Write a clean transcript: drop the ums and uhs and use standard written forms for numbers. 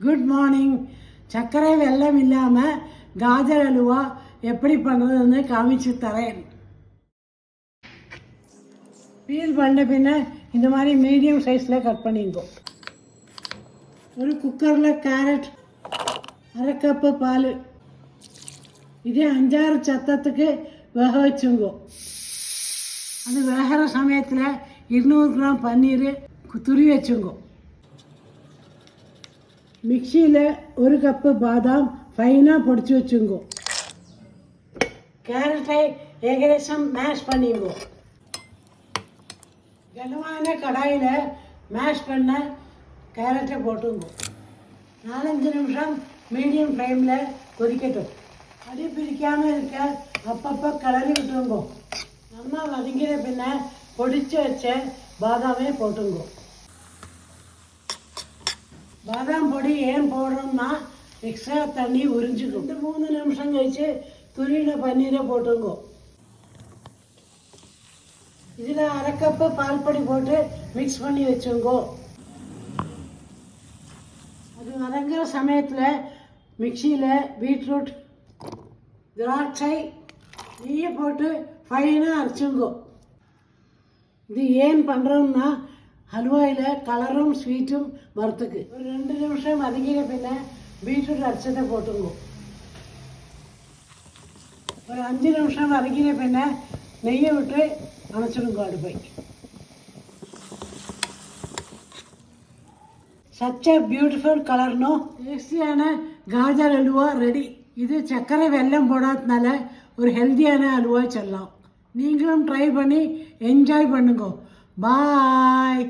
Good morning. சர்க்கரை வெல்லம் இல்லாமல் காஜர் அல்வா எப்படி பண்ணுறதுன்னு காமிச்சு தரேன். பீல் பண்ண பின்ன இந்த மாதிரி மீடியம் சைஸில் கட் பண்ணிங்கோ. ஒரு குக்கரில் கேரட், அரை கப்பு பால், இதே 5-6 சத்தத்துக்கு வேக வச்சுங்கோ. அது வேகிற சமயத்தில் 200 கிராம் பன்னீர் துருவி வச்சுங்கோ. மிக்சியில் 1 கப்பு பாதாம் ஃபைனாக பொடிச்சு வச்சுங்கோ. கேரட்டை ஏகദേശம் மேஷ் பண்ணிங்கோ. கனமான கடாயில் மேஷ் பண்ண கேரட்டை போட்டுங்கோ. 4-5 நிமிஷம் மீடியம் ஃப்ளேமில் கொதிக்கட்டும். அடி பிரிக்காமல் இருக்க அப்பப்போ கிளறி விட்டுருங்கோ. நம்ம வதங்கிற பின்ன பொடிச்சு வச்ச பாதாமே போட்டுங்கோ. பாதாம் பொடி ஏன் போடுறோம்னா எக்ஸ்ட்ரா தண்ணி உறிஞ்சிக்கும். 2-3 நிமிஷம் கழிச்சு துரியின பன்னீரை போட்டுங்கோ. இதில் அரை கப்பு பால் பொடி போட்டு மிக்ஸ் பண்ணி வச்சுங்கோ. அது வதங்குற சமயத்தில் மிக்சியில் பீட்ரூட், திராட்சை, நெய்யை போட்டு ஃபைனாக அரைச்சுங்கோ. இது ஏன் பண்ணுறோம்னா ஹல்வாயில் கலரும் ஸ்வீட்டும் வரத்துக்கு. ஒரு 2 நிமிஷம் வதங்கின பின்ன பீட்ரூட் அரைச்சதை போட்டுங்கோ. ஒரு 5 நிமிஷம் வதங்கின பின்ன நெய்யை விட்டு அணைச்சிடுங்கோ அடுப்பை. சச் எ பியூட்டிஃபுல் கலர்னோ டேஸ்டியான காஜர் அல்வா ரெடி. இது சர்க்கரை வெல்லம் போடாததுனால ஒரு ஹெல்த்தியான அல்வா சொல்லலாம். நீங்களும் ட்ரை பண்ணி என்ஜாய் பண்ணுங்க. பாய்.